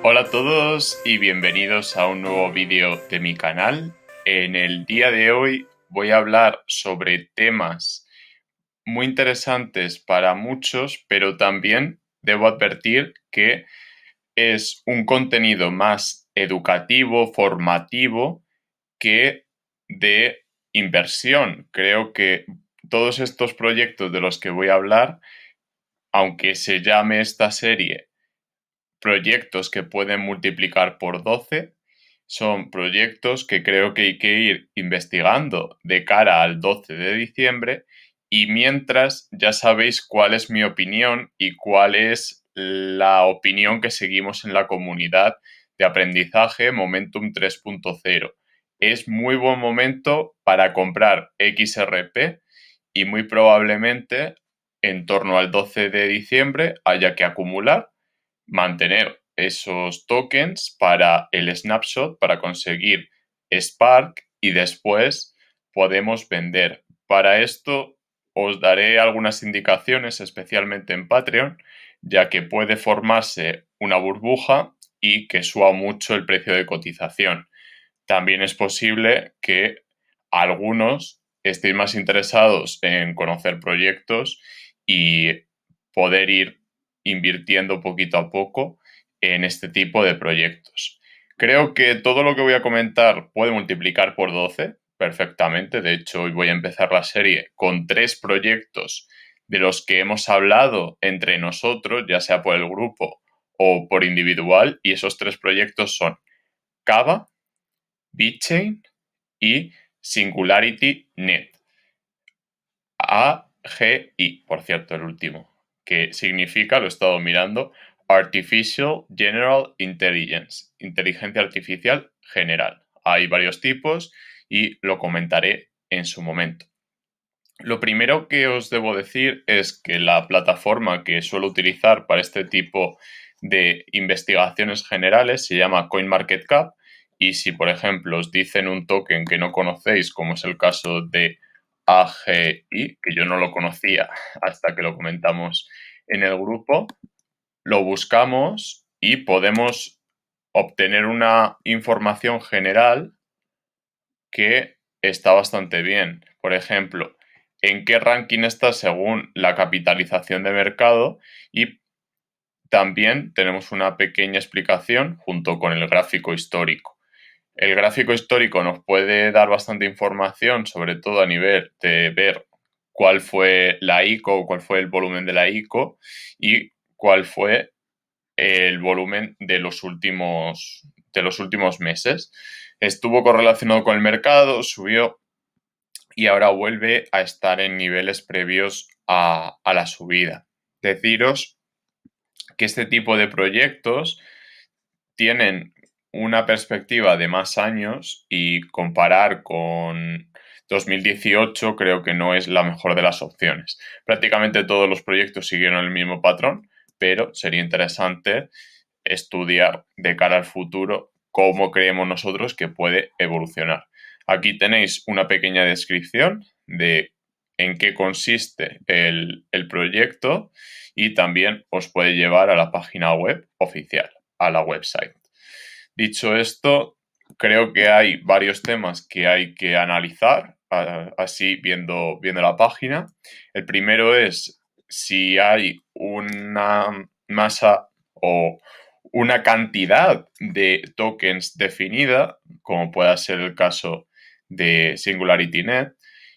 Hola a todos y bienvenidos a un nuevo vídeo de mi canal. En el día de hoy voy a hablar sobre temas muy interesantes para muchos, pero también debo advertir que es un contenido más educativo, formativo, que de inversión. Creo que todos estos proyectos de los que voy a hablar, aunque se llame esta serie proyectos que pueden multiplicar por 12, son proyectos que creo que hay que ir investigando de cara al 12 de diciembre y mientras ya sabéis cuál es mi opinión y cuál es la opinión que seguimos en la comunidad de aprendizaje Momentum 3.0. Es muy buen momento para comprar XRP y muy probablemente en torno al 12 de diciembre haya que acumular, mantener esos tokens para el snapshot, para conseguir Spark y después podemos vender. Para esto os daré algunas indicaciones, especialmente en Patreon, ya que puede formarse una burbuja y que suba mucho el precio de cotización. También es posible que algunos estéis más interesados en conocer proyectos y poder ir invirtiendo poquito a poco en este tipo de proyectos. Creo que todo lo que voy a comentar puede multiplicar por 12 perfectamente. De hecho, hoy voy a empezar la serie con 3 proyectos de los que hemos hablado entre nosotros, ya sea por el grupo o por individual, y esos 3 proyectos son Kava, BitChain y SingularityNet. AGI, por cierto, el último, que significa, lo he estado mirando, Artificial General Intelligence, inteligencia artificial general. Hay varios tipos y lo comentaré en su momento. Lo primero que os debo decir es que la plataforma que suelo utilizar para este tipo de investigaciones generales se llama CoinMarketCap y si, por ejemplo, os dicen un token que no conocéis, como es el caso de AGI, que yo no lo conocía hasta que lo comentamos en el grupo, lo buscamos y podemos obtener una información general que está bastante bien. Por ejemplo, en qué ranking está según la capitalización de mercado y también tenemos una pequeña explicación junto con el gráfico histórico. El gráfico histórico nos puede dar bastante información, sobre todo a nivel de ver cuál fue la ICO, cuál fue el volumen de la ICO y cuál fue el volumen de los últimos meses. Estuvo correlacionado con el mercado, subió y ahora vuelve a estar en niveles previos a la subida. Deciros que este tipo de proyectos tienen una perspectiva de más años y comparar con 2018 creo que no es la mejor de las opciones. Prácticamente todos los proyectos siguieron el mismo patrón, pero sería interesante estudiar de cara al futuro cómo creemos nosotros que puede evolucionar. Aquí tenéis una pequeña descripción de en qué consiste el proyecto y también os puede llevar a la página web oficial, a la website. Dicho esto, creo que hay varios temas que hay que analizar, así viendo la página. El primero es si hay una masa o una cantidad de tokens definida, como pueda ser el caso de SingularityNet,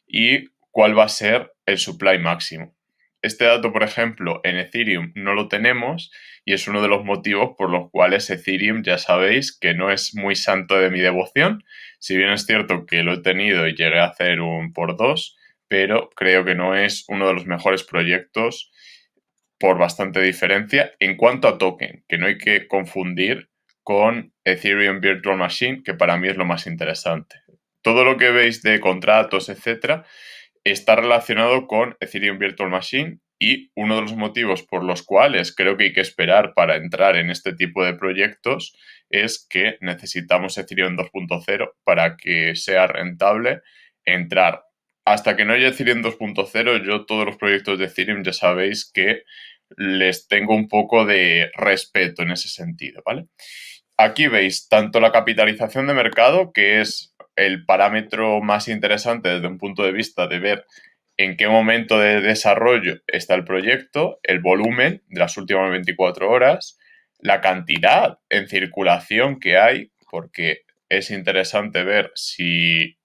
y cuál va a ser el supply máximo. Este dato, por ejemplo, en Ethereum no lo tenemos y es uno de los motivos por los cuales Ethereum, ya sabéis, que no es muy santo de mi devoción. Si bien es cierto que lo he tenido y llegué a hacer un por dos, pero creo que no es uno de los mejores proyectos por bastante diferencia en cuanto a token, que no hay que confundir con Ethereum Virtual Machine, que para mí es lo más interesante. Todo lo que veis de contratos, etcétera, está relacionado con Ethereum Virtual Machine y uno de los motivos por los cuales creo que hay que esperar para entrar en este tipo de proyectos es que necesitamos Ethereum 2.0 para que sea rentable entrar. Hasta que no haya Ethereum 2.0, yo todos los proyectos de Ethereum ya sabéis que les tengo un poco de respeto en ese sentido, ¿vale? Aquí veis tanto la capitalización de mercado, que es el parámetro más interesante desde un punto de vista de ver en qué momento de desarrollo está el proyecto, el volumen de las últimas 24 horas, la cantidad en circulación que hay, porque es interesante ver si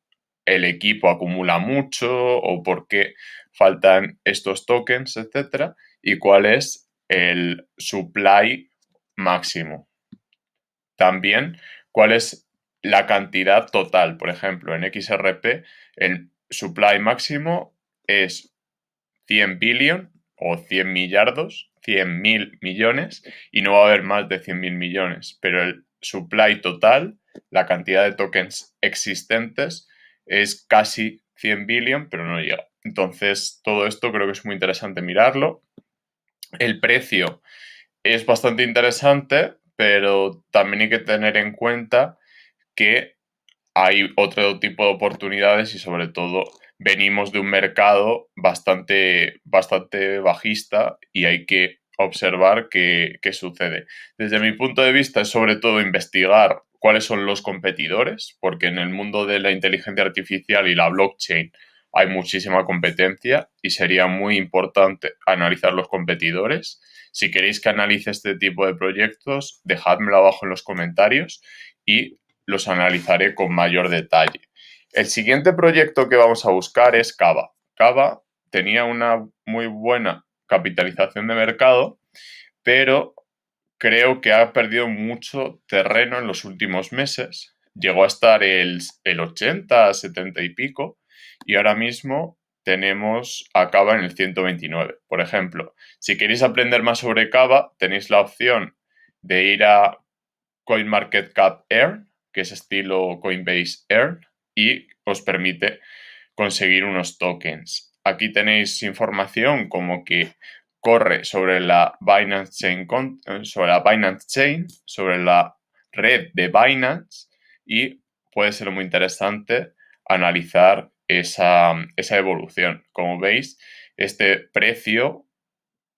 el equipo acumula mucho o por qué faltan estos tokens, etcétera, y cuál es el supply máximo. También cuál es la cantidad total. Por ejemplo, en XRP el supply máximo es 100 billion o 100 millardos, 100.000 millones, y no va a haber más de 100.000 millones. Pero el supply total, la cantidad de tokens existentes, es casi 100 billion, pero no llega. Entonces, todo esto creo que es muy interesante mirarlo. El precio es bastante interesante, pero también hay que tener en cuenta que hay otro tipo de oportunidades y sobre todo venimos de un mercado bastante bajista y hay que observar qué sucede. Desde mi punto de vista es sobre todo investigar cuáles son los competidores, porque en el mundo de la inteligencia artificial y la blockchain hay muchísima competencia y sería muy importante analizar los competidores. Si queréis que analice este tipo de proyectos, dejádmelo abajo en los comentarios y los analizaré con mayor detalle. El siguiente proyecto que vamos a buscar es Kava. Kava tenía una muy buena capitalización de mercado, pero creo que ha perdido mucho terreno en los últimos meses. Llegó a estar el 80, 70 y pico, y ahora mismo tenemos a Kava en el 129. Por ejemplo, si queréis aprender más sobre Kava, tenéis la opción de ir a CoinMarketCap Earn, que es estilo Coinbase Earn, y os permite conseguir unos tokens. Aquí tenéis información como que corre sobre la Binance Chain, sobre la red de Binance, y puede ser muy interesante analizar esa evolución. Como veis, este precio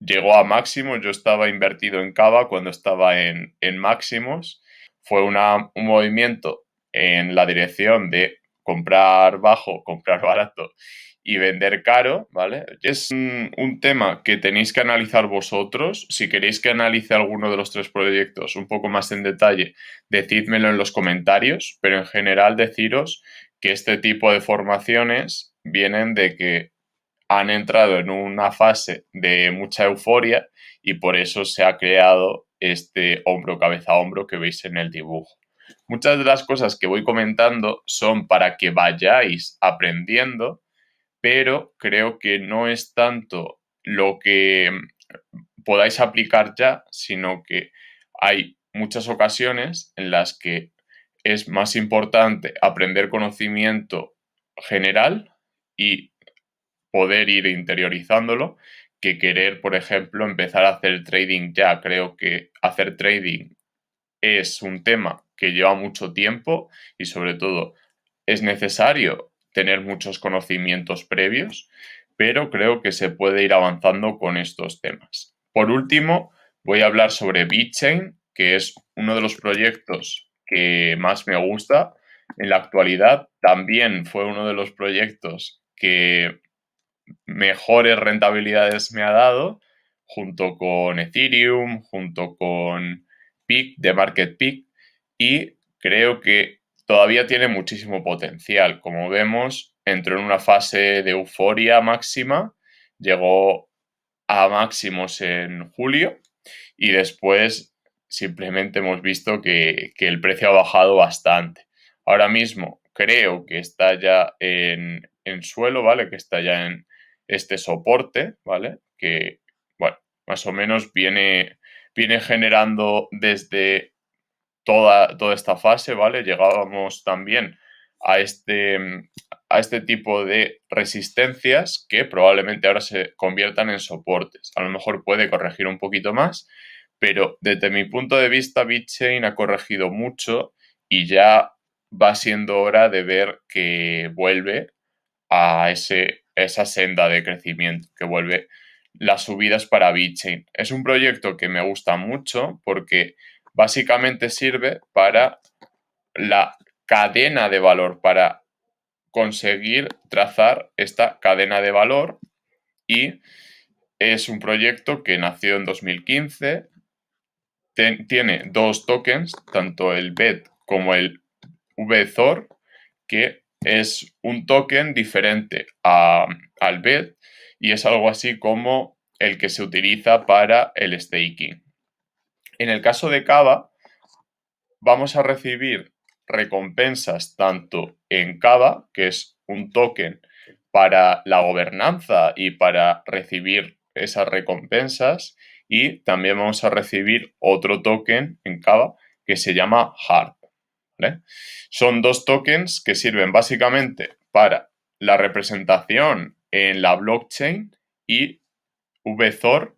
llegó a máximos. Yo estaba invertido en Cava cuando estaba en máximos. Fue un movimiento en la dirección de comprar bajo, comprar barato y vender caro, ¿vale? Es un tema que tenéis que analizar vosotros. Si queréis que analice alguno de los tres proyectos un poco más en detalle, decídmelo en los comentarios, pero en general deciros que este tipo de formaciones vienen de que han entrado en una fase de mucha euforia y por eso se ha creado este hombro, cabeza, hombro que veis en el dibujo. Muchas de las cosas que voy comentando son para que vayáis aprendiendo, pero creo que no es tanto lo que podáis aplicar ya, sino que hay muchas ocasiones en las que es más importante aprender conocimiento general y poder ir interiorizándolo que querer, por ejemplo, empezar a hacer trading ya. Creo que hacer trading es un tema que lleva mucho tiempo y sobre todo es necesario tener muchos conocimientos previos, pero creo que se puede ir avanzando con estos temas. Por último, voy a hablar sobre BitChain, que es uno de los proyectos que más me gusta en la actualidad. También fue uno de los proyectos que mejores rentabilidades me ha dado, junto con Ethereum, junto con Peak de Market Peak, y creo que todavía tiene muchísimo potencial. Como vemos, entró en una fase de euforia máxima, llegó a máximos en julio y después simplemente hemos visto que el precio ha bajado bastante. Ahora mismo creo que está ya en suelo, ¿vale? Que está ya en este soporte, ¿vale? Que, bueno, más o menos viene generando desde toda esta fase, ¿vale? Llegábamos también a este tipo de resistencias que probablemente ahora se conviertan en soportes. A lo mejor puede corregir un poquito más, pero desde mi punto de vista, BitChain ha corregido mucho y ya va siendo hora de ver que vuelve a esa senda de crecimiento, que vuelve las subidas para VeChain. Es un proyecto que me gusta mucho porque básicamente sirve para la cadena de valor, para conseguir trazar esta cadena de valor, y es un proyecto que nació en 2015, tiene dos tokens, tanto el BET como el VZOR, que es un token diferente al BET y es algo así como el que se utiliza para el staking. En el caso de Kava, vamos a recibir recompensas tanto en Kava, que es un token para la gobernanza y para recibir esas recompensas, y también vamos a recibir otro token en Kava que se llama HARP. ¿Vale? Son dos tokens que sirven básicamente para la representación en la blockchain, y VZOR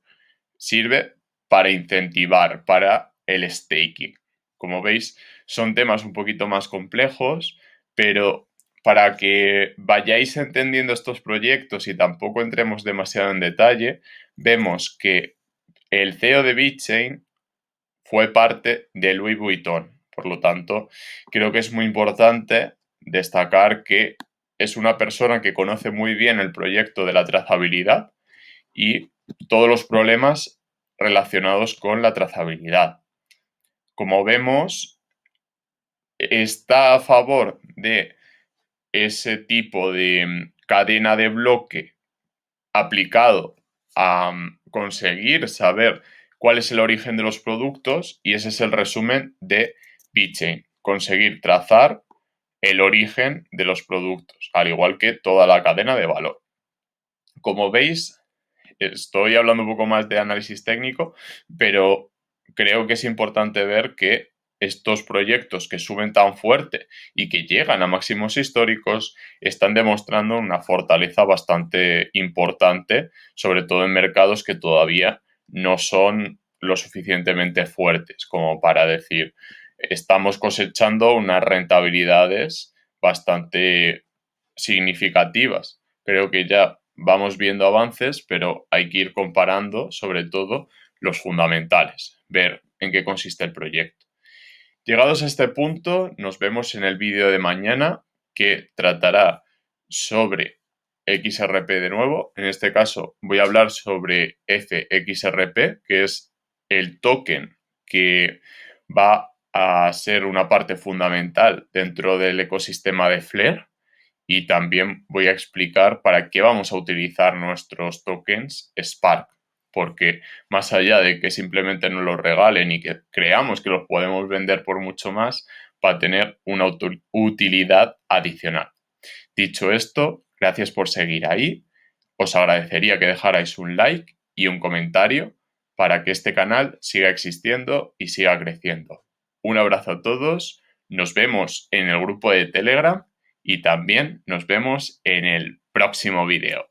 sirve para incentivar, para el staking. Como veis, son temas un poquito más complejos, pero para que vayáis entendiendo estos proyectos y tampoco entremos demasiado en detalle, vemos que el CEO de VeChain fue parte de Louis Vuitton. Por lo tanto, creo que es muy importante destacar que es una persona que conoce muy bien el proyecto de la trazabilidad y todos los problemas relacionados con la trazabilidad. Como vemos, está a favor de ese tipo de cadena de bloque aplicado a conseguir saber cuál es el origen de los productos, y ese es el resumen de VeChain: conseguir trazar el origen de los productos, al igual que toda la cadena de valor. Como veis, estoy hablando un poco más de análisis técnico, pero creo que es importante ver que estos proyectos que suben tan fuerte y que llegan a máximos históricos están demostrando una fortaleza bastante importante, sobre todo en mercados que todavía no son lo suficientemente fuertes como para decir estamos cosechando unas rentabilidades bastante significativas. Creo que ya vamos viendo avances, pero hay que ir comparando sobre todo los fundamentales, ver en qué consiste el proyecto. Llegados a este punto, nos vemos en el vídeo de mañana, que tratará sobre XRP de nuevo. En este caso voy a hablar sobre FXRP, que es el token que va a ser una parte fundamental dentro del ecosistema de Flare, y también voy a explicar para qué vamos a utilizar nuestros tokens Spark, porque más allá de que simplemente nos los regalen y que creamos que los podemos vender por mucho más, va a tener una utilidad adicional. Dicho esto, gracias por seguir ahí. Os agradecería que dejarais un like y un comentario para que este canal siga existiendo y siga creciendo. Un abrazo a todos, nos vemos en el grupo de Telegram y también nos vemos en el próximo vídeo.